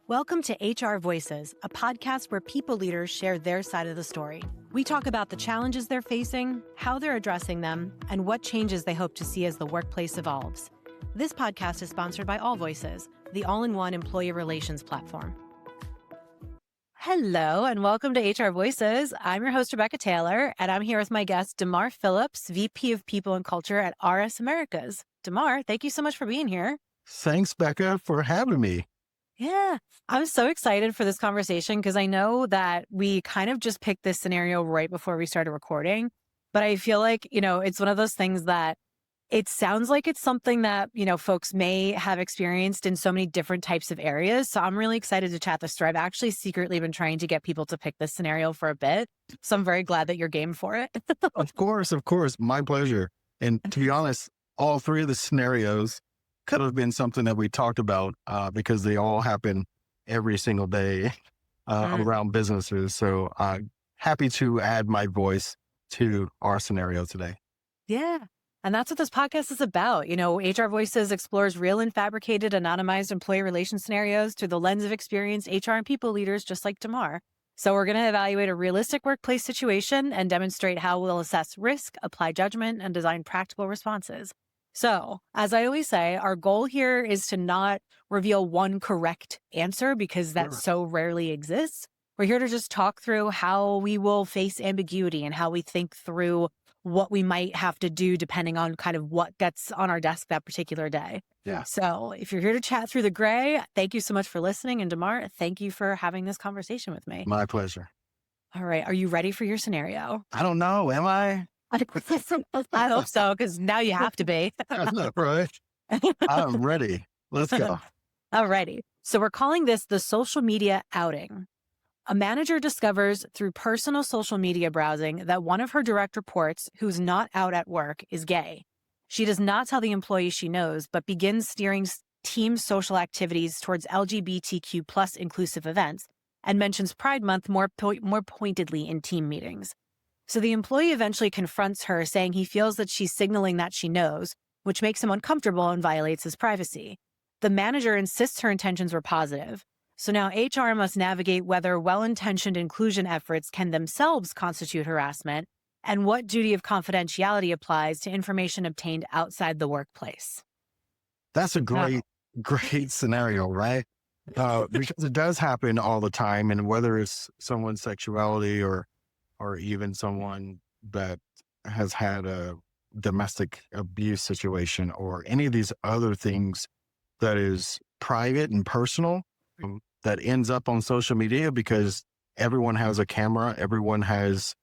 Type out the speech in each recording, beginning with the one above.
Welcome to HR Voices, a podcast where people leaders share their side of the story. We talk about the challenges they're facing, how they're addressing them, and what changes they hope to see as the workplace evolves. This podcast is sponsored by AllVoices, the all-in-one employee relations platform. Hello, and welcome to HR Voices. I'm your host, Rebecca Taylor, and I'm here with my guest, Damar Phillips, VP of People and Culture at RS Americas. Damar, thank you so much for being here. Thanks, Becca, for having me. Yeah, I'm so excited for this conversation because I know that we kind of just picked this scenario right before we started recording, but I feel like, it's one of those things that it sounds like it's something that, folks may have experienced in so many different types of areas. So I'm really excited to chat this through. I've actually secretly been trying to get people to pick this scenario for a bit. So I'm very glad that you're game for it. Of course. My pleasure. And to be honest, all three of the scenarios could have been something that we talked about because they all happen every single day around businesses. So happy to add my voice to our scenario today. Yeah. And that's what this podcast is about. HR Voices explores real and fabricated anonymized employee relations scenarios through the lens of experienced HR and people leaders just like Damar. So we're going to evaluate a realistic workplace situation and demonstrate how we'll assess risk, apply judgment, and design practical responses. So, as I always say, our goal here is to not reveal one correct answer because that so rarely exists. We're here to just talk through how we will face ambiguity and how we think through what we might have to do depending on kind of what gets on our desk that particular day. Yeah. So if you're here to chat through the gray, thank you so much for listening. And Damar, thank you for having this conversation with me. My pleasure. All right. Are you ready for your scenario? I don't know. Am I? I hope so, because now you have to be. Right. I'm ready. Let's go. All righty. So we're calling this the social media outing. A manager discovers through personal social media browsing that one of her direct reports, who's not out at work, is gay. She does not tell the employee she knows, but begins steering team social activities towards LGBTQ plus inclusive events and mentions Pride Month more pointedly in team meetings. So the employee eventually confronts her, saying he feels that she's signaling that she knows, which makes him uncomfortable and violates his privacy. The manager insists her intentions were positive. So now HR must navigate whether well-intentioned inclusion efforts can themselves constitute harassment and what duty of confidentiality applies to information obtained outside the workplace. That's a great scenario, right? Because it does happen all the time. And whether it's someone's sexuality or even someone that has had a domestic abuse situation or any of these other things that is private and personal, that ends up on social media because everyone has a camera, everyone has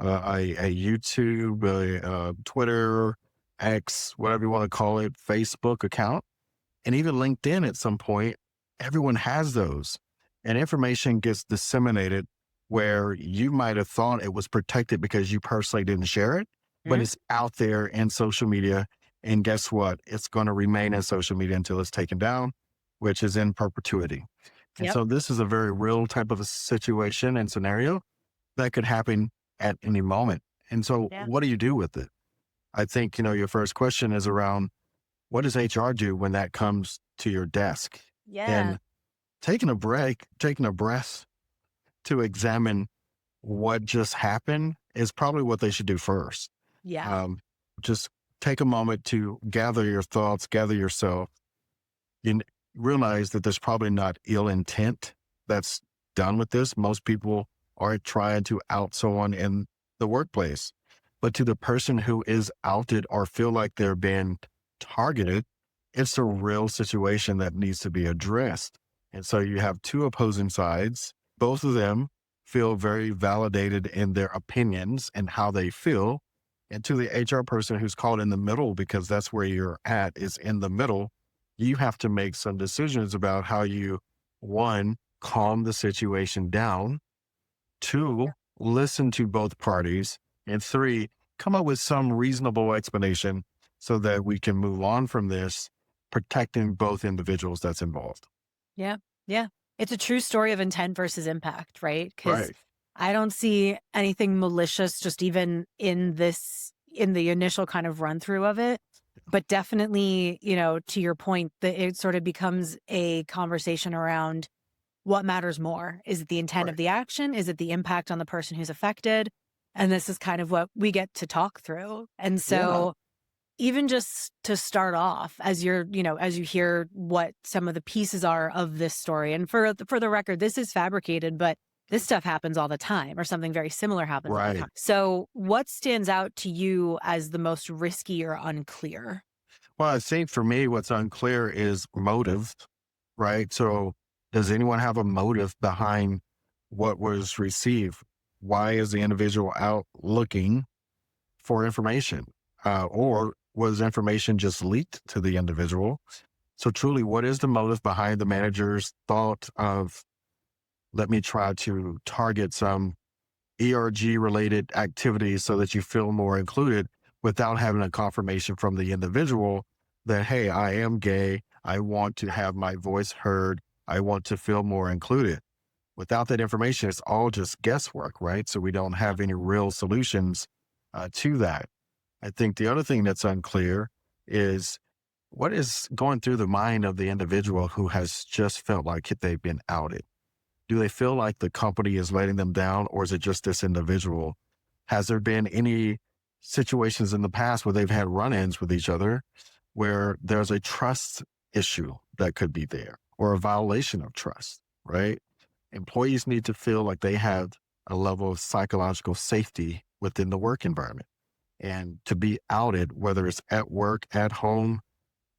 a YouTube, a Twitter, X, whatever you want to call it, Facebook account, and even LinkedIn at some point, everyone has those. And information gets disseminated where you might have thought it was protected because you personally didn't share it, but it's out there in social media. And guess what? It's going to remain in social media until it's taken down, which is in perpetuity. And so this is a very real type of a situation and scenario that could happen at any moment. And so what do you do with it? I think, your first question is around what does HR do when that comes to your desk? Yeah. And taking a breath to examine what just happened is probably what they should do first. Yeah. Just take a moment to gather your thoughts, gather yourself, and realize that there's probably not ill intent that's done with this. Most people are trying to out someone in the workplace, but to the person who is outed or feel like they're being targeted, it's a real situation that needs to be addressed. And so you have two opposing sides. Both of them feel very validated in their opinions and how they feel. And to the HR person who's caught in the middle, because that's where you're at, is in the middle, you have to make some decisions about how you, one, calm the situation down, two, listen to both parties, and three, come up with some reasonable explanation so that we can move on from this, protecting both individuals that's involved. Yeah. Yeah. It's a true story of intent versus impact, right? Because Right. I don't see anything malicious just even in the initial kind of run through of it. But definitely, to your point, that it sort of becomes a conversation around what matters more? Is it the intent of Right. the action? Is it the impact on the person who's affected? And this is kind of what we get to talk through. And Yeah. so even just to start off, as as you hear what some of the pieces are of this story, and for the record, this is fabricated, but this stuff happens all the time, or something very similar happens all the Right. time. So, what stands out to you as the most risky or unclear? Well, I think for me, what's unclear is motive, right? So, does anyone have a motive behind what was received? Why is the individual out looking for information? Or was information just leaked to the individual? So, truly, what is the motive behind the manager's thought of, let me try to target some ERG related activities so that you feel more included without having a confirmation from the individual that, hey, I am gay. I want to have my voice heard. I want to feel more included. Without that information, it's all just guesswork, right? So we don't have any real solutions to that. I think the other thing that's unclear is what is going through the mind of the individual who has just felt like they've been outed. Do they feel like the company is letting them down, or is it just this individual? Has there been any situations in the past where they've had run ins with each other where there's a trust issue that could be there or a violation of trust, right? Employees need to feel like they have a level of psychological safety within the work environment. And to be outed, whether it's at work, at home,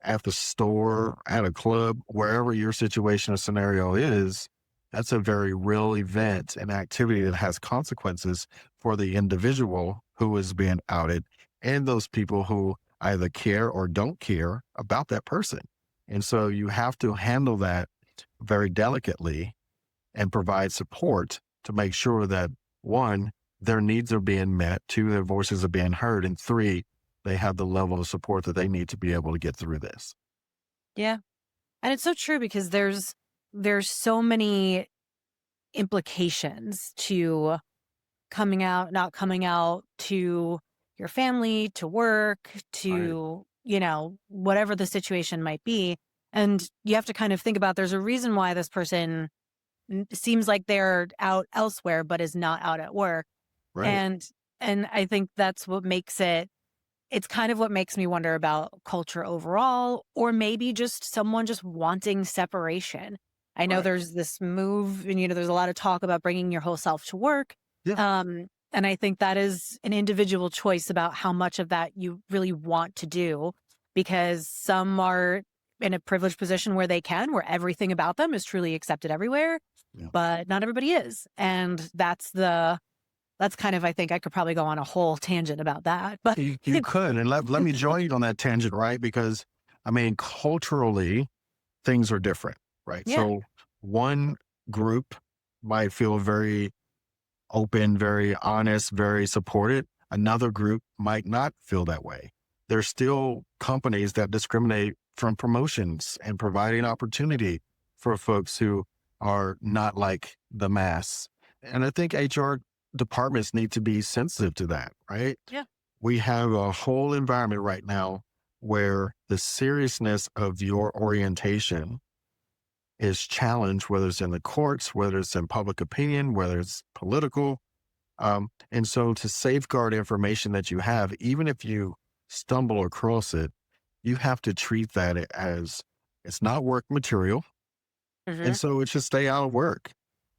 at the store, at a club, wherever your situation or scenario is, that's a very real event and activity that has consequences for the individual who is being outed and those people who either care or don't care about that person. And so you have to handle that very delicately and provide support to make sure that one, their needs are being met, two, their voices are being heard, and three, they have the level of support that they need to be able to get through this. Yeah. And it's so true because there's so many implications to coming out, not coming out, to your family, to work, Right. to, whatever the situation might be. And you have to kind of think about there's a reason why this person seems like they're out elsewhere, but is not out at work. Right. And and I think that's what makes it's kind of what makes me wonder about culture overall, or maybe just someone just wanting separation. I know Right. there's this move, and there's a lot of talk about bringing your whole self to work. Yeah. And I think that is an individual choice about how much of that you really want to do, because some are in a privileged position where where everything about them is truly accepted everywhere, Yeah. but not everybody is. And that's kind of, I think I could probably go on a whole tangent about that. But You could. And let me join you on that tangent, right? Because I mean, culturally, things are different, right? yeah, So one group might feel very open, very honest, very supported. Another group might not feel that way. There's still companies that discriminate from promotions and providing opportunity for folks who are not like the mass. And I think HR departments need to be sensitive to that, right? yeah, We have a whole environment right now where the seriousness of your orientation is challenged, whether it's in the courts, whether it's in public opinion, whether it's political. And so to safeguard information that you have, even if you stumble across it, you have to treat that as it's not work material. And hmm so it should stay out of work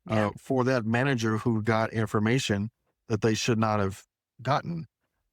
yeah, for that manager who got information that they should not have gotten,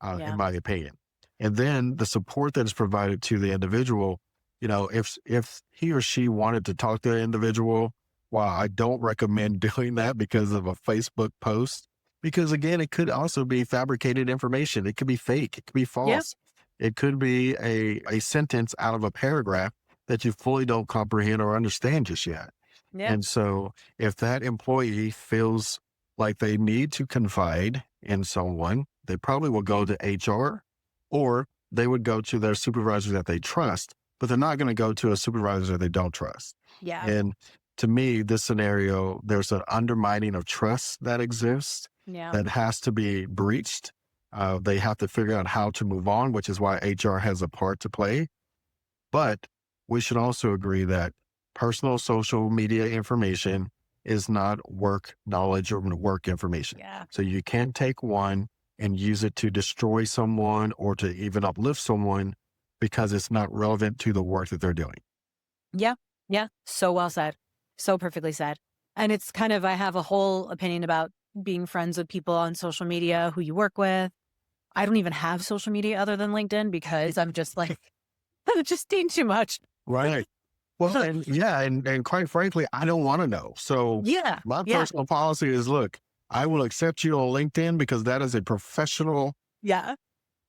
in yeah, my opinion. And then the support that is provided to the individual, if he or she wanted to talk to the individual, while I don't recommend doing that because of a Facebook post, because again, it could also be fabricated information. It could be fake. It could be yeah, false. It could be a sentence out of a paragraph that you fully don't comprehend or understand just yet. yeah, And so if that employee feels like they need to confide in someone, they probably will go to HR or they would go to their supervisor that they trust, but they're not going to go to a supervisor they don't trust. yeah, And to me, this scenario, there's an undermining of trust that exists yeah, that has to be breached. They have to figure out how to move on, which is why HR has a part to play. But we should also agree that personal social media information is not work knowledge or work information. Yeah. So you can't take one and use it to destroy someone or to even uplift someone because it's not relevant to the work that they're doing. Yeah. Yeah. So well said. So perfectly said. And it's kind of, I have a whole opinion about being friends with people on social media who you work with. I don't even have social media other than LinkedIn because I'm just like, it's just doing too much. Right. Well, and yeah, and quite frankly, I don't want to know. So Yeah. my Yeah. personal policy is, look, I will accept you on LinkedIn because that is a professional. Yeah.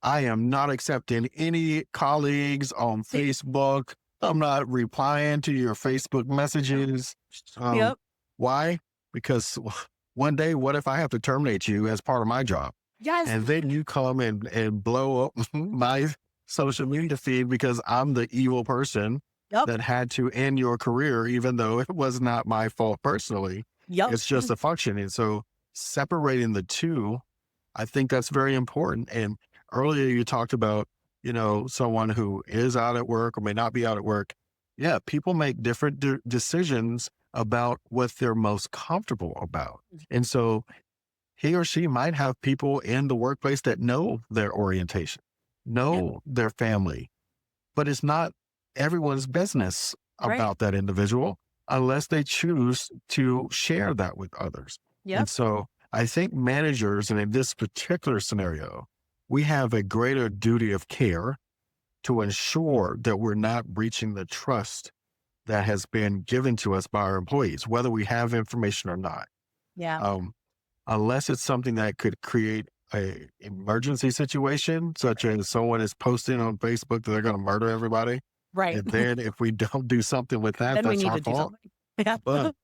I am not accepting any colleagues on Facebook. I'm not replying to your Facebook messages. Um, Yep. why? Because one day, what if I have to terminate you as part of my job? Yes. And then you come and blow up my social media feed because I'm the evil person Yep. that had to end your career, even though it was not my fault personally. Yep. It's just a function. And so separating the two, I think that's very important. And earlier you talked about, someone who is out at work or may not be out at work. Yeah, people make different decisions about what they're most comfortable about. And so he or she might have people in the workplace that know their orientation, Yep. know their family, but it's not everyone's business Right. about that individual unless they choose to share that with others. And Yep. so I think managers, and in this particular scenario, we have a greater duty of care to ensure that we're not breaching the trust that has been given to us by our employees, whether we have information or not. Yeah. Um, Unless it's something that could create a emergency situation, such as someone is posting on Facebook that they're going to murder everybody. Right. And then if we don't do something with that, Then we that's need our to do fault. something. Yeah. But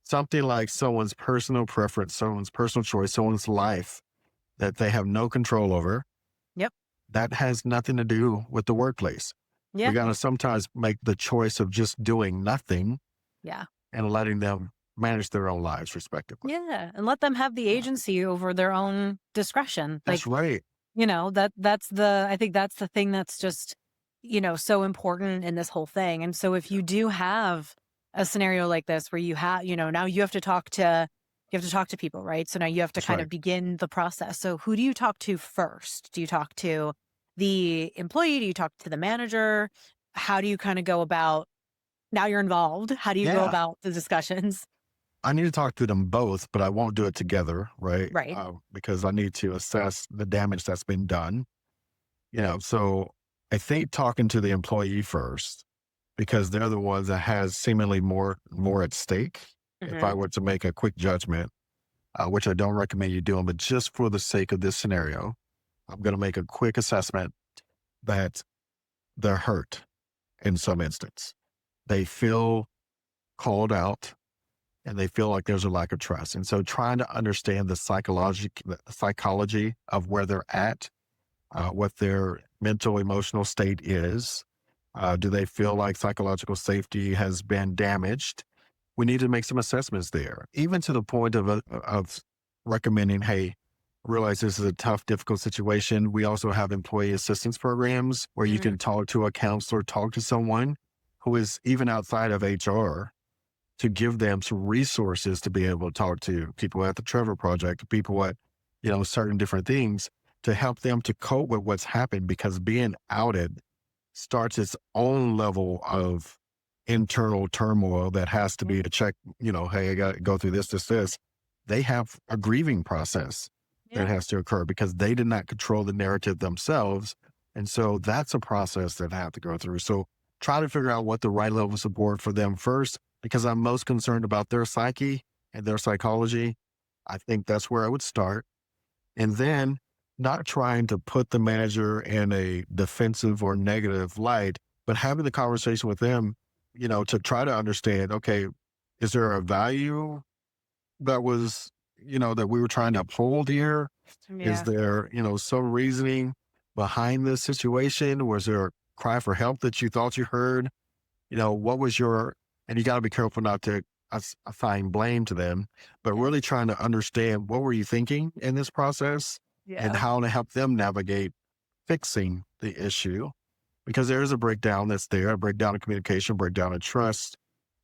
something like someone's personal preference, someone's personal choice, someone's life that they have no control over, Yep. that has nothing to do with the workplace. We Yeah. got to sometimes make the choice of just doing nothing Yeah. and letting them manage their own lives respectively. Yeah. And let them have the agency over their own discretion. That's Like, right. I think that's the thing that's just, so important in this whole thing. And so if you do have a scenario like this where you have, now you have to talk to people, right? So now you have to That's kind right. of begin the process. So who do you talk to first? Do you talk to the employee? Do you talk to the manager? How do you kind of go about, now you're involved? How do you go Yeah. about the discussions? I need to talk to them both, but I won't do it together, right? Right. Because I need to assess the damage that's been done. So I think talking to the employee first, because they're the ones that has seemingly more at stake. If I Hmm. were to make a quick judgment, which I don't recommend you doing, but just for the sake of this scenario, I'm going to make a quick assessment that they're hurt in some instance. They feel called out and they feel like there's a lack of trust. And so trying to understand the psychology of where they're at, what their mental, emotional state is. Do they feel like psychological safety has been damaged? We need to make some assessments there, even to the point of recommending, hey, realize this is a tough, difficult situation. We also have employee assistance programs where you Hmm. can talk to a counselor, talk to someone who is even outside of HR to give them some resources to be able to talk to people at the Trevor Project, people at, certain different things to help them to cope with what's happened because being outed starts its own level of internal turmoil that has to Yeah. be a check, hey, I got to go through this. They have a grieving process that Yeah. has to occur because they did not control the narrative themselves. And so that's a process that I have to go through. So try to figure out what the right level of support for them first, because I'm most concerned about their psyche and their psychology. I think that's where I would start. And then not trying to put the manager in a defensive or negative light, but having the conversation with them, to try to understand, okay, is there a value that was, that we were trying to uphold here? Is Yeah. there, some reasoning behind this situation? Was there a cry for help that you thought you heard? What was and you got to be careful not to assign blame to them, but Yeah. really trying to understand what were you thinking in this process and Yeah. how to help them navigate fixing the issue, because there is a breakdown that's there, a breakdown of communication, breakdown of trust.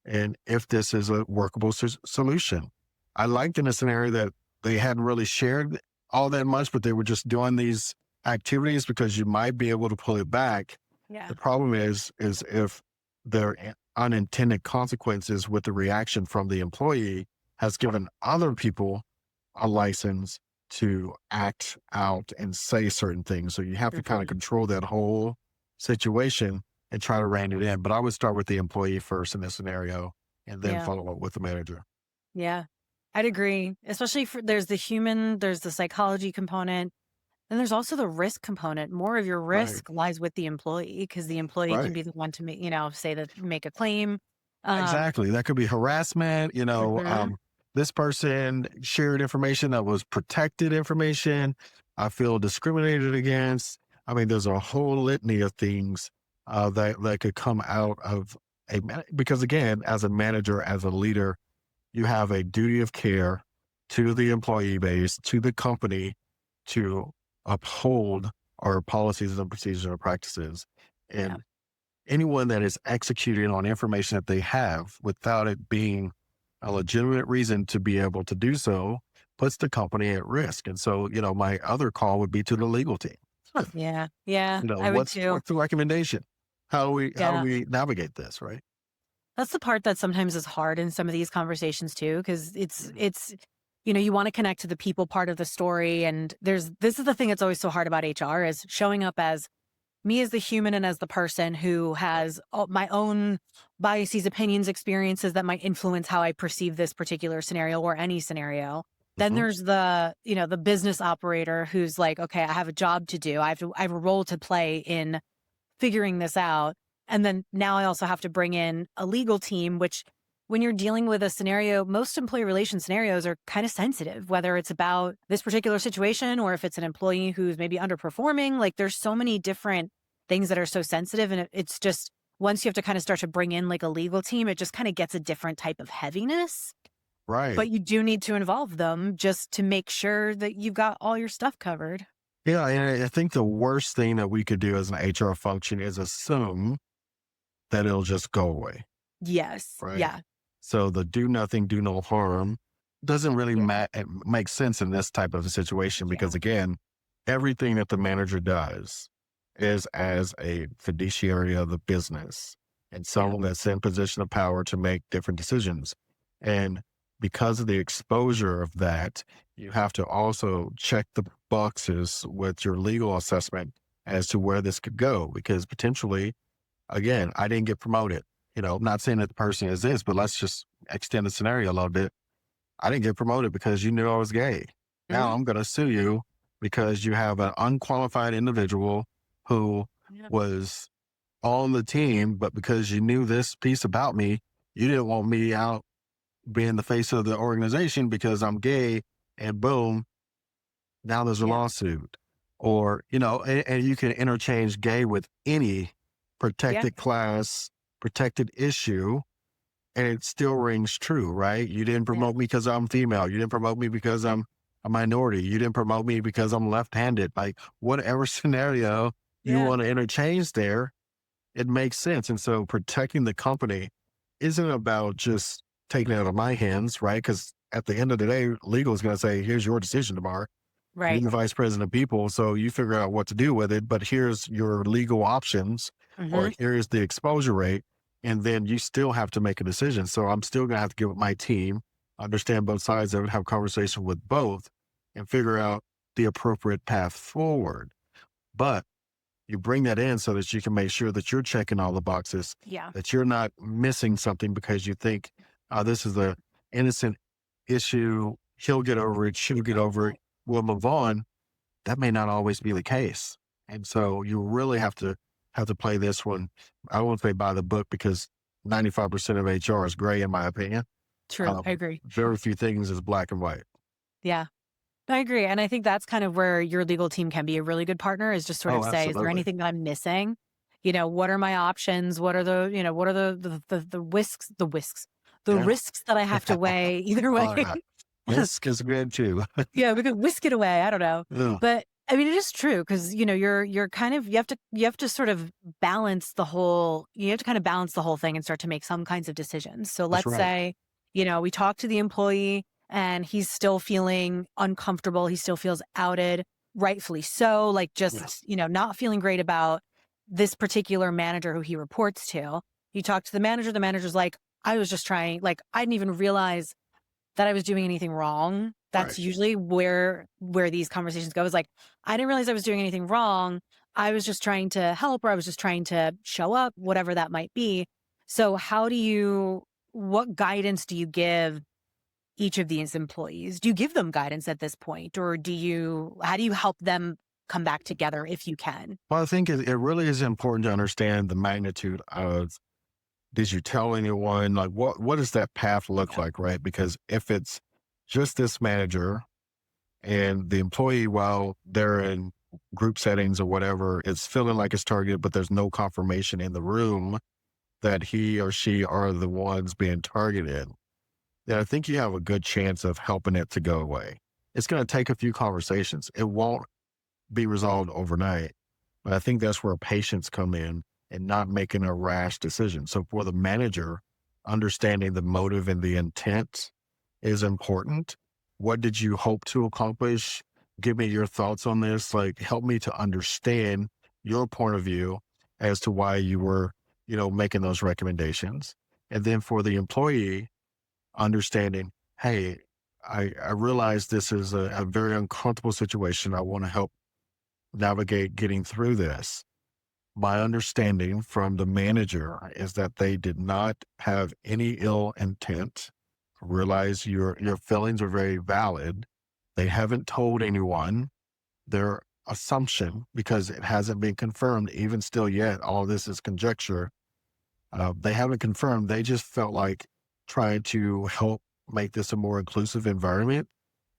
and if this is a workable solution. I liked in a scenario that they hadn't really shared all that much, but they were just doing these activities because you might be able to pull it back. Yeah. The problem is if there are unintended consequences with the reaction from the employee has given other people a license to act out and say certain things. So you have to kind of Mhm. control that whole situation and try to rein it in. But I would start with the employee first in this scenario and then Yeah. follow up with the manager. Yeah. I'd agree. Especially for there's the human, there's the psychology component, and there's also the risk component. More of your Right. risk lies with the employee because the employee can Right. be the one to make, say that make a claim. Um, Exactly. That could be harassment. mhm. This person shared information that was protected information. I feel discriminated against. I mean, there's a whole litany of things that could come out of because again, as a manager, as a leader, you have a duty of care to the employee base, to the company to uphold our policies and procedures and practices. Yeah. And anyone that is executing on information that they have without it being a legitimate reason to be able to do so puts the company at risk. And so, my other call would be to the legal team. Huh. Yeah. Yeah. I would What's too. what's the recommendation? How do Yeah. we navigate this, right? That's the part that sometimes is hard in some of these conversations too, because Mhm. you want to connect to the people part of the story. And this is the thing that's always so hard about HR is showing up as me as the human and as the person who Right. has my own biases, opinions, experiences that might influence how I perceive this particular scenario or any scenario. Then Mhm. there's the business operator who's like, okay, I have a job to do. I have a role to play in figuring this out. And then now I also have to bring in a legal team, which when you're dealing with a scenario, most employee relation scenarios are kind of sensitive, whether it's about this particular situation or if it's an employee who's maybe underperforming. Like there's so many different things that are so sensitive. And it's just once you have to kind of start to bring in like a legal team, it just kind of gets a different type of heaviness. Right. But you do need to involve them just to make sure that you've got all your stuff covered. Yeah. And I think the worst thing that we could do as an HR function is assume that it'll just go away. Yes. Right. Yeah. So the do nothing, do no harm doesn't really Yeah. make sense in this type of a situation Yeah. because, again, everything that the manager does is as a fiduciary of the business and Yeah. someone that's in position of power to make different decisions. And because of the exposure of that, you have to also check the boxes with your legal assessment as to where this could go because potentially again, I didn't get promoted. Not saying that the person is this, but let's just extend the scenario a little bit. I didn't get promoted because you knew I was gay. Now Mhm. I'm going to sue you because you have an unqualified individual who Yeah. was on the team, but because you knew this piece about me, you didn't want me out being the face of the organization because I'm gay. And boom, now there's a Yeah. lawsuit. Or, and you can interchange gay with any Yeah. protected class, protected issue, and it still rings true, right? You didn't Yeah. promote me because I'm female. You didn't promote me because I'm a minority. You didn't promote me because I'm left handed. Like, whatever scenario you Yeah. want to interchange there, it makes sense. And so protecting the company isn't about just taking it out of my hands, right? Because at the end of the day, legal is going to say, here's your decision tomorrow. You're Right. the vice president of people, so you figure out what to do with it. But here's your legal options, or Mhm. here's the exposure rate. And then you still have to make a decision. So I'm still going to have to get with my team, understand both sides of it, have a conversation with both, and figure out the appropriate path forward. But you bring that in so that you can make sure that you're checking all the boxes, Yeah. that you're not missing something because you think, oh, this is a innocent issue. He'll get over it. She'll get over it. We'll move on. That may not always be the case. And so you really have to play this one. I won't say by the book because 95% of HR is gray in my opinion. True. I agree. Very few things is black and white. Yeah. I agree, and I think that's kind of where your legal team can be a really good partner is just sort Oh, of say, "Is there absolutely. anything that I'm missing? What are my options? What are what are the Yeah. risks that I have to weigh either way?" All right. This is good too. Yeah, we could whisk it away, I don't know. Yeah. But I mean, it is true because you're kind of you have to sort of balance the whole you have to kind of balance the whole thing and start to make some kinds of decisions. So That's let's right. say, we talk to the employee and he's still feeling uncomfortable. He still feels outed, rightfully so, like Yes. just, not feeling great about this particular manager who he reports to. You talk to the manager's like, I was just trying, like, I didn't even realize that I was doing anything wrong. Right. That's usually where these conversations go is like, I didn't realize I was doing anything wrong. I was just trying to help or I was just trying to show up, whatever that might be. So what guidance do you give each of these employees? Do you give them guidance at this point or how do you help them come back together if you can? Well, I think it really is important to understand the magnitude of, did you tell anyone? Like, what does that path look Yeah. like, right? Because if it's just this manager and the employee, while they're in group settings or whatever, is feeling like it's targeted, but there's no confirmation in the room that he or she are the ones being targeted, then I think you have a good chance of helping it to go away. It's going to take a few conversations. It won't be resolved overnight. But I think that's where patience come in and not making a rash decision. So for the manager, understanding the motive and the intent is important. What did you hope to accomplish? Give me your thoughts on this. Like, help me to understand your point of view as to why you were, making those recommendations. And then for the employee, understanding, hey, I realize this is a very uncomfortable situation. I want to help navigate getting through this. My understanding from the manager is that they did not have any ill intent. Realize your feelings are very valid. They haven't told anyone their assumption because it hasn't been confirmed, even still yet. All this is conjecture. They haven't confirmed. They just felt like trying to help make this a more inclusive environment,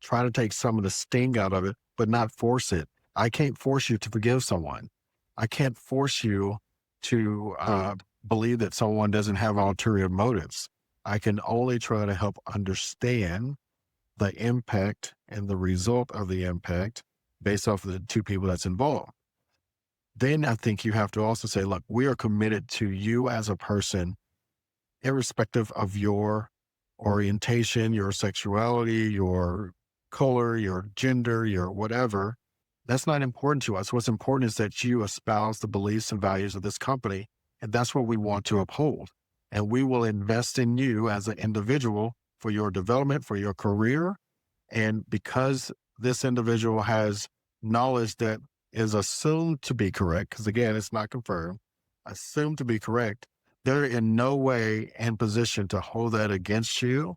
try to take some of the sting out of it, but not force it. I can't force you to forgive someone. I can't force you to believe that someone doesn't have ulterior motives. I can only try to help understand the impact and the result of the impact based off of the two people that's involved. Then I think you have to also say, look, we are committed to you as a person, irrespective of your orientation, your sexuality, your color, your gender, your whatever. That's not important to us. What's important is that you espouse the beliefs and values of this company. And that's what we want to uphold. And we will invest in you as an individual for your development, for your career. And because this individual has knowledge that is assumed to be correct, because again, it's not confirmed, assumed to be correct, they're in no way in position to hold that against you.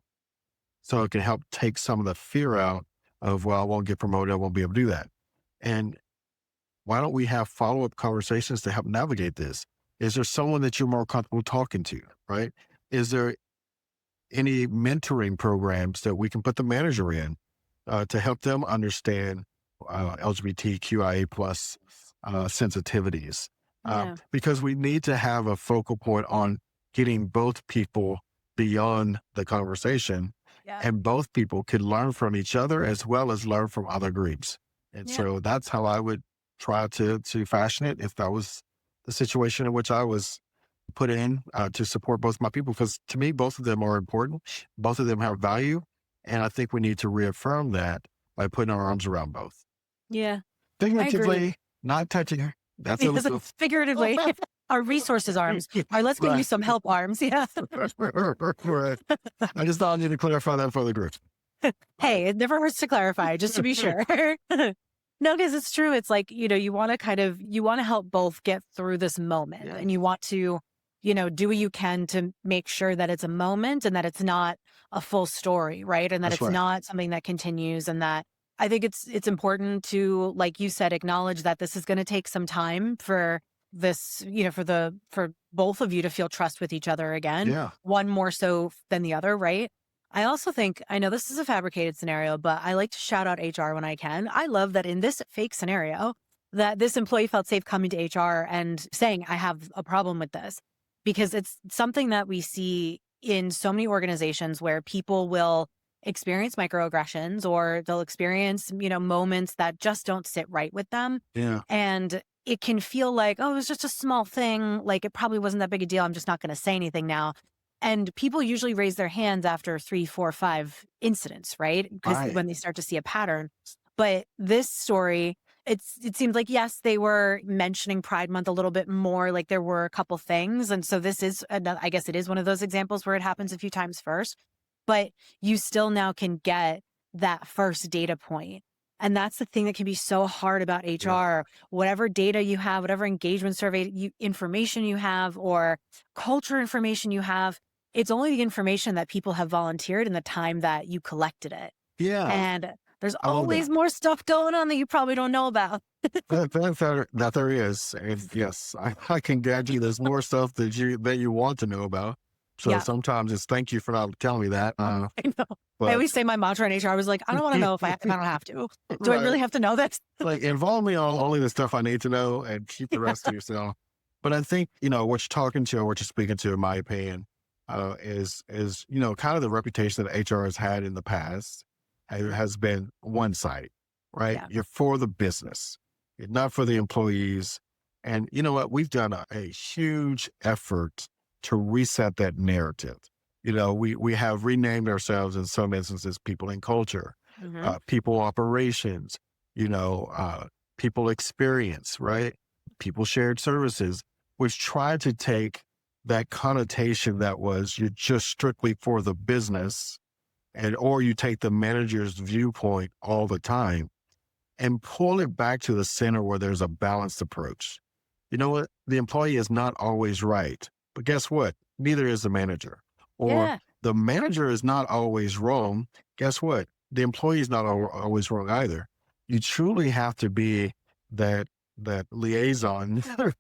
So it can help take some of the fear out of, well, I won't get promoted. I won't be able to do that. And why don't we have follow up conversations to help navigate this? Is there someone that you're more comfortable talking to, right? Is there any mentoring programs that we can put the manager in to help them understand LGBTQIA plus sensitivities? Yeah. Because we need to have a focal point on getting both people beyond the conversation, Yeah. and both people could learn from each other as well as learn from other groups. And Yeah. so that's how I would try to fashion it if that was the situation in which I was put in to support both my people. Because to me, both of them are important. Both of them have value. And I think we need to reaffirm that by putting our arms around both. Yeah. I agree. Figuratively, not touching her. That's a Yes, little. figuratively. Our resources arms. All right, let's give you Right. some help arms. Yeah. Right. I just thought I need to clarify that for the group. Hey, it never hurts to clarify, just to be sure. No, because it's true. It's like, you want to help both get through this moment Yeah, and you want to, do what you can to make sure that it's a moment and that it's not a full story, right? And that that's it's right. not something that continues and that I think it's important to, like you said, acknowledge that this is going to take some time for this, for both of you to feel trust with each other again, Yeah. one more so than the other, right? I also think, I know this is a fabricated scenario, but I like to shout out HR when I can. I love that in this fake scenario, that this employee felt safe coming to HR and saying, I have a problem with this, because it's something that we see in so many organizations where people will experience microaggressions or they'll experience, moments that just don't sit right with them. Yeah. And it can feel like, oh, it was just a small thing. Like it probably wasn't that big a deal. I'm just not going to say anything now. And people usually raise their hands after 3, 4, 5 incidents, right? Because Right. when they start to see a pattern. But this story, it seems like, yes, they were mentioning Pride Month a little bit more. Like there were a couple things. And so this is, I guess it is one of those examples where it happens a few times first, but you still now can get that first data point. And that's the thing that can be so hard about Yeah. HR. Whatever data you have, whatever engagement survey information you have, or culture information you have, it's only the information that people have volunteered in the time that you collected it. Yeah. And there's I love always that. more stuff going on that you probably don't know about. That there is. And yes, I can guarantee there's more stuff that you want to know about. So Yeah, sometimes it's thank you for not telling me that. I know. I But always say my mantra in HR, I was like, I don't want to know if I don't have to. Do I right. really have to know this? Like involve me on only the stuff I need to know and keep the rest to yourself. But I think, what you're talking to or what you're speaking to, in my opinion, is, kind of the reputation that HR has had in the past has been one sided, right? Yeah. You're for the business. You're not for the employees. And you know what? We've done a huge effort to reset that narrative. We have renamed ourselves in some instances, people in culture, Hmm. people operations, you know, uh, people experience, right? People shared services, which tried to take that connotation that was you're just strictly for the business or you take the manager's viewpoint all the time and pull it back to the center where there's a balanced approach. You know what? The employee is not always right, but guess what? Neither is the manager. Or Yeah. the manager is not always wrong. Guess what? The employee is not always wrong either. You truly have to be that that liaison Yeah.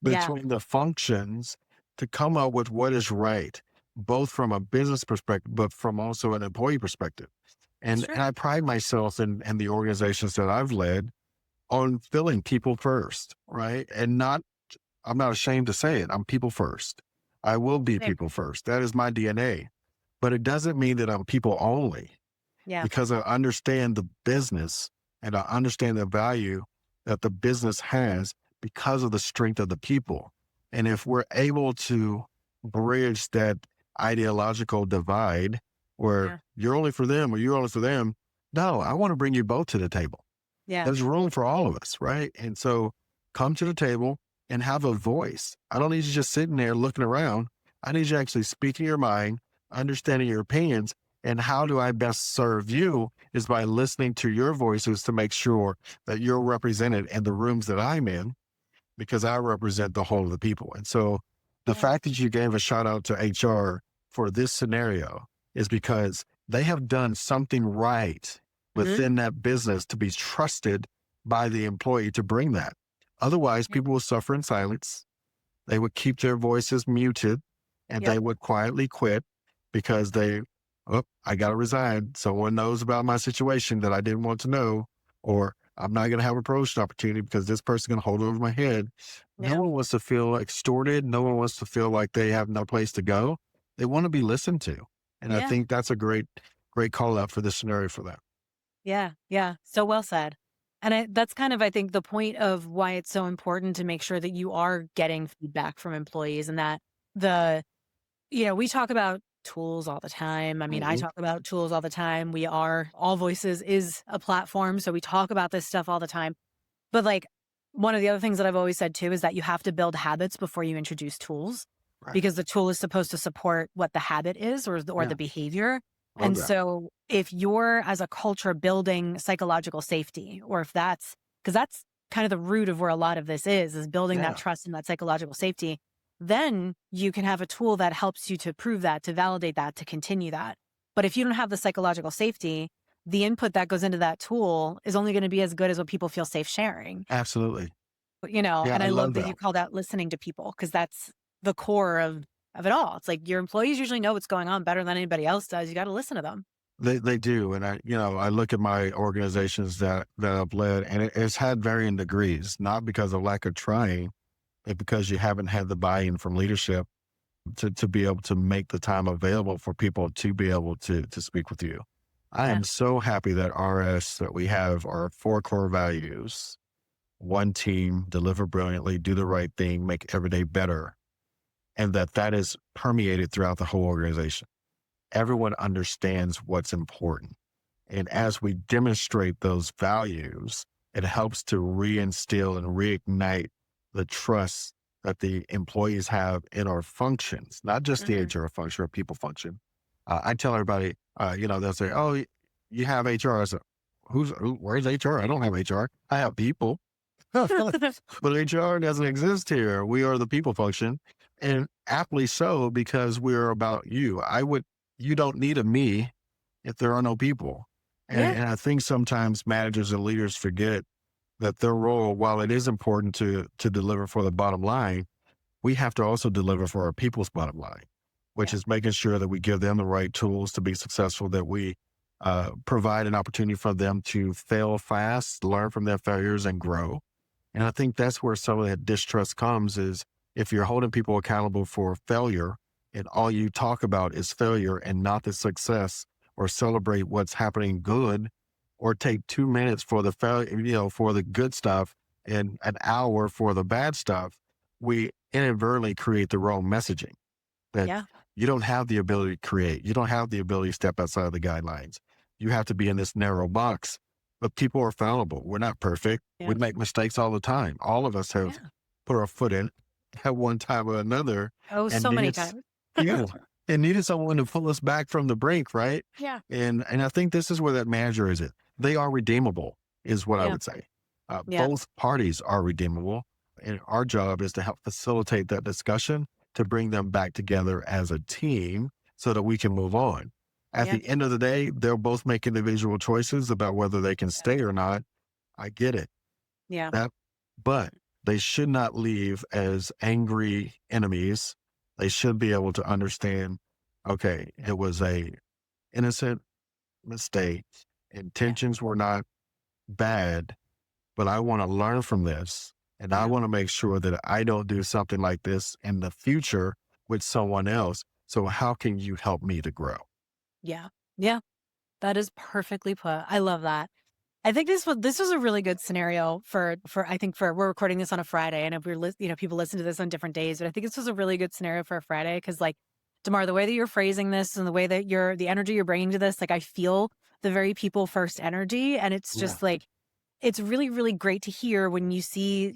between the functions to come up with what is right, both from a business perspective, but from also an employee perspective. It's And true. I pride myself in the organizations that I've led on filling people first, right? And not, I'm not ashamed to say it. I'm people first. I will be Same. people first. That is my DNA. But it doesn't mean that I'm people only Yeah. because I understand the business and I understand the value that the business has because of the strength of the people. And if we're able to bridge that ideological divide where Yeah. you're only for them or you're only for them, no, I want to bring you both to the table. Yeah. There's room for all of us, right? And so come to the table and have a voice. I don't need you just sitting there looking around. I need you actually speaking your mind, understanding your opinions, and how do I best serve you is by listening to your voices to make sure that you're represented in the rooms that I'm in because I represent the whole of the people. And so the Yeah. fact that you gave a shout out to HR for this scenario is because they have done something right Hmm. within that business to be trusted by the employee to bring that. Otherwise, Yep. people will suffer in silence. They would keep their voices muted and Yep. they would quietly quit because oh, I got to resign. Someone knows about my situation that I didn't want to know, or I'm not going to have a promotion opportunity because this person's going to hold it over my head. No Yeah. one wants to feel extorted. No one wants to feel like they have no place to go. They want to be listened to. And I Yeah. think that's a great call out for this scenario for that. Yeah. Yeah. So well said. And that's kind of, I think, the point of why it's so important to make sure that you are getting feedback from employees and that the, we talk about tools all the time. I mean, I Mhm. talk about tools all the time. All Voices is a platform. So we talk about this stuff all the time. But like one of the other things that I've always said too is that you have to build habits before you introduce tools Right. because the tool is supposed to support what the habit is or the Yeah. behavior. Love And that. so if you're as a culture building psychological safety, or if that's because that's kind of the root of where a lot of this is building that Yeah. trust and that psychological safety, then you can have a tool that helps you to prove that, to validate that, to continue that. But if you don't have the psychological safety, the input that goes into that tool is only going to be as good as what people feel safe sharing. Absolutely. Yeah. And I I love love that you that. call that listening to people because that's the core of it all. It's like your employees usually know what's going on better than anybody else does. You got to listen to them. They do, and I look at my organizations that I've led, and it's had varying degrees, not because of lack of trying, but because you haven't had the buy-in from leadership to be able to make the time available for people to be able to speak with you. I Yeah. am so happy that RS that we have our 4 core values: one team, deliver brilliantly, do the right thing, make every day better, and that is permeated throughout the whole organization. Everyone understands what's important. And as we demonstrate those values, it helps to reinstill and reignite the trust that the employees have in our functions, not just the Mhm. HR function or people function. I tell everybody, they'll say, "Oh, you have HR." I said, where's HR? I don't have HR. I have people. But HR doesn't exist here. We are the people function, and aptly so because we're about you. You don't need a me if there are no people. Yeah. And I think sometimes managers and leaders forget that their role, while it is important to deliver for the bottom line, we have to also deliver for our people's bottom line, which Yeah. is making sure that we give them the right tools to be successful, that we provide an opportunity for them to fail fast, learn from their failures, and grow. And I think that's where some of that distrust comes is if you're holding people accountable for failure and all you talk about is failure and not the success or celebrate what's happening good or take 2 minutes for the failure, for the good stuff and an hour for the bad stuff, we inadvertently create the wrong messaging that Yeah. you don't have the ability to create. You don't have the ability to step outside of the guidelines. You have to be in this narrow box. But people are fallible. We're not perfect. We Yeah. make mistakes all the time. All of us have Yeah. put our foot in at one time or another Oh, and so many needed, times. yeah, and needed someone to pull us back from the brink, right? Yeah. And I think this is where that manager is it. They are redeemable, is what I Yeah. would say. Yeah. Both parties are redeemable. And our job is to help facilitate that discussion to bring them back together as a team so that we can move on. At Yeah. the end of the day, they'll both make individual choices about whether they can stay or not. I get it. Yeah. That, but they should not leave as angry enemies. They should be able to understand, okay, it was a innocent mistake. Yeah. Intentions were not bad, but I want to learn from this. And I Yeah. want to make sure that I don't do something like this in the future with someone else. So how can you help me to grow? Yeah. Yeah. That is perfectly put. I love that. I think this was a really good scenario for I think for we're recording this on a Friday, and if people listen to this on different days, but I think this was a really good scenario for a Friday because like Damar, the way that you're phrasing this and the way that the energy you're bringing to this, like I feel the very people first energy, and it's Yeah. just like it's really, really great to hear when you see,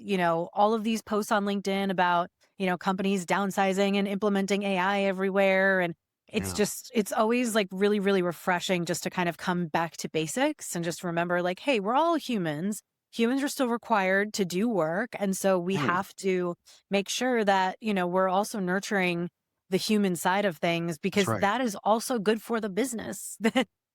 all of these posts on LinkedIn about, companies downsizing and implementing AI everywhere. And Yeah. it's always like really, really refreshing just to kind of come back to basics and just remember, like, hey, we're all humans. Humans are still required to do work. And so we Right. have to make sure that, we're also nurturing the human side of things That's because right. that is also good for the business.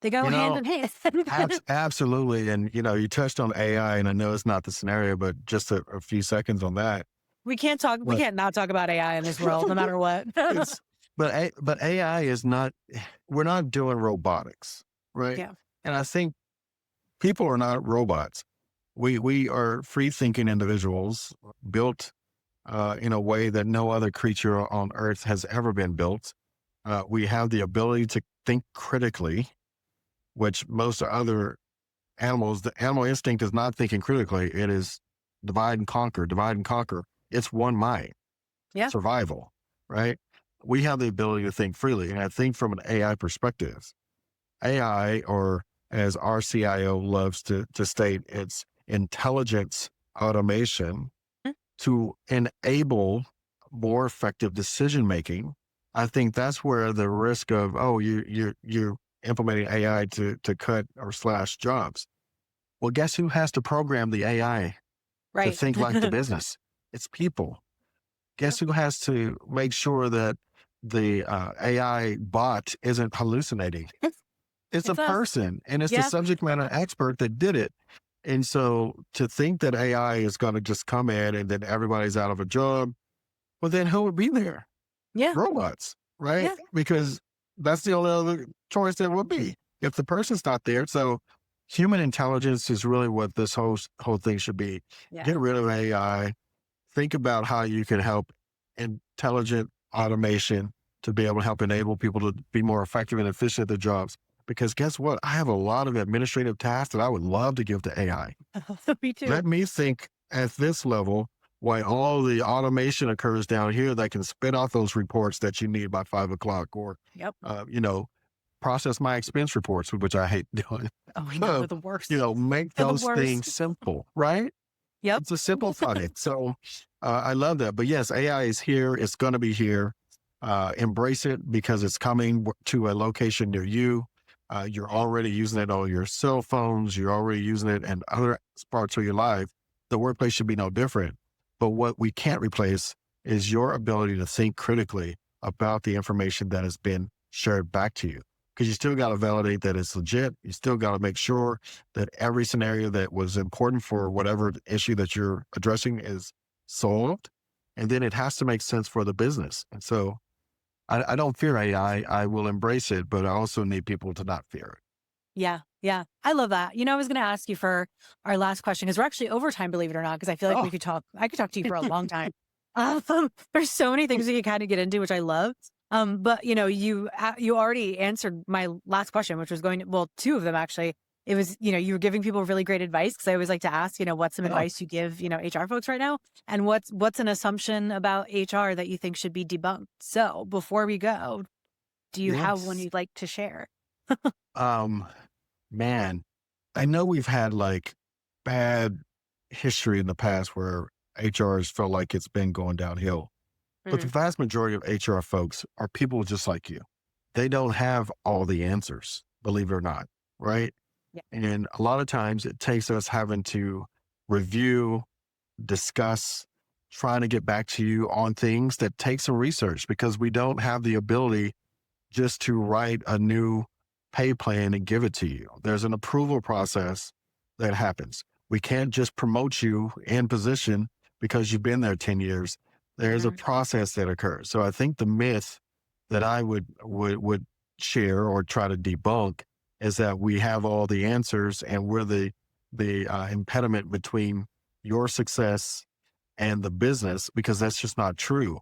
They go You hand know, in hand. absolutely. And, you touched on AI, and I know it's not the scenario, but just a few seconds on that. We But can't not talk about AI in this world, no matter what. it's, but AI is not, we're not doing robotics, right? Yeah. And I think people are not robots. We are free thinking individuals built in a way that no other creature on earth has ever been built. We have the ability to think critically, which most other animals, the animal instinct is not thinking critically. It is divide and conquer, divide and conquer. It's one mind, Yeah. survival, right? We have the ability to think freely. And I think from an AI perspective, AI, or as our CIO loves to state, it's intelligence automation Mm. to enable more effective decision making. I think that's where the risk of, oh, you're implementing AI to cut or slash jobs. Well, guess who has to program the AI to Right. think like the business? It's people. Yep. Guess who has to make sure that the AI bot isn't hallucinating? It's a It's us. person, and it's the Yeah. subject matter expert that did it. And so to think that AI is going to just come in and then everybody's out of a job, well, then who would be there? Yeah. Robots, right? Yeah. Because that's the only other choice there would be if the person's not there. So human intelligence is really what this whole thing should be. Yeah. Get rid of AI. Think about how you can help intelligent automation to be able to help enable people to be more effective and efficient at their jobs. because guess what? I have a lot of administrative tasks that I would love to give to AI. Me too. Let me think at this level while all the automation occurs down here that can spit out those reports that you need by 5 o'clock or, Yep. you know, process my expense reports, which I hate doing. Oh, I know. They're the worst. Make They're the those things worst. simple, right? Yep. It's a simplify it. So I love that. But yes, AI is here. It's going to be here. Embrace it because it's coming to a location near you. You're already using it on your cell phones. You're already using it in other parts of your life. The workplace should be no different. But what we can't replace is your ability to think critically about the information that has been shared back to you. Because you still got to validate that it's legit. You still got to make sure that every scenario that was important for whatever issue that you're addressing is solved. And then it has to make sense for the business. And so I don't fear AI. I will embrace it, but I also need people to not fear it. Yeah. Yeah. I love that. I was going to ask you for our last question because we're actually overtime, believe it or not, because I feel like Oh, I could talk to you for a long time. There's so many things we could kind of get into, which I love. But you already answered my last question, which was well, two of them actually. It was, you were giving people really great advice because I always like to ask, what's some oh, advice you give, HR folks right now, and what's an assumption about HR that you think should be debunked. So before we go, do you have one yes. you'd like to share? Um, Man, I know we've had like bad history in the past where HR has felt like it's been going downhill. But the Mm, vast majority of HR folks are people just like you. They don't have all the answers, believe it or not, right? yeah. And a lot of times it takes us having to review, discuss, trying to get back to you on things that take some research because we don't have the ability just to write a new pay plan and give it to you. There's an approval process that happens. We can't just promote you in position because you've been there 10 years. There's a Mhm. process that occurs. So I think the myth that I would share or try to debunk is that we have all the answers and we're the impediment between your success and the business because that's just not true.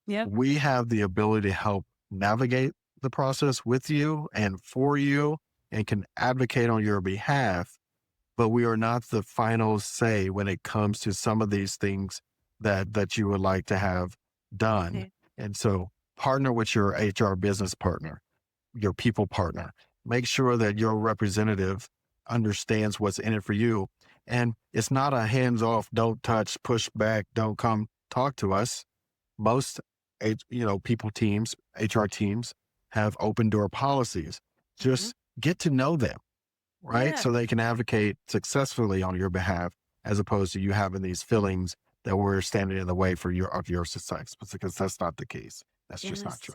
Yeah. We have the ability to help navigate the process with you and for you and can advocate on your behalf, but we are not the final say when it comes to some of these things that you would like to have done. Yeah. And so partner with your HR business partner, your people partner. Make sure that your representative understands what's in it for you. And it's not a hands off, don't touch, push back, don't come talk to us. Most people teams, HR teams have open door policies. Mhm. Just get to know them, right? Yeah. So they can advocate successfully on your behalf as opposed to you having these feelings that we're standing in the way for your success because that's not the case. That's just not Yes. true.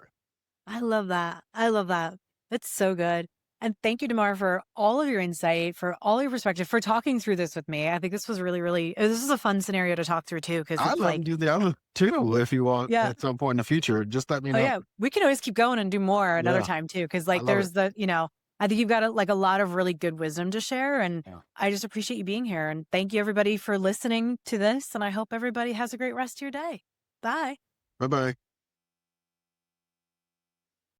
I love that. I love that. That's so good. And thank you, Damar, for all of your insight, for all your perspective, for talking through this with me. I think this was really, really, this is a fun scenario to talk through too, because I'd it's love to like, do the other too if you want yeah, at some point in the future. Just let me oh know. yeah, we can always keep going and do more another Yeah, time too. Cause I like love it. there's I think you've got a lot of really good wisdom to share. And Yeah. I just appreciate you being here. And thank you everybody for listening to this. And I hope everybody has a great rest of your day. Bye. Bye bye.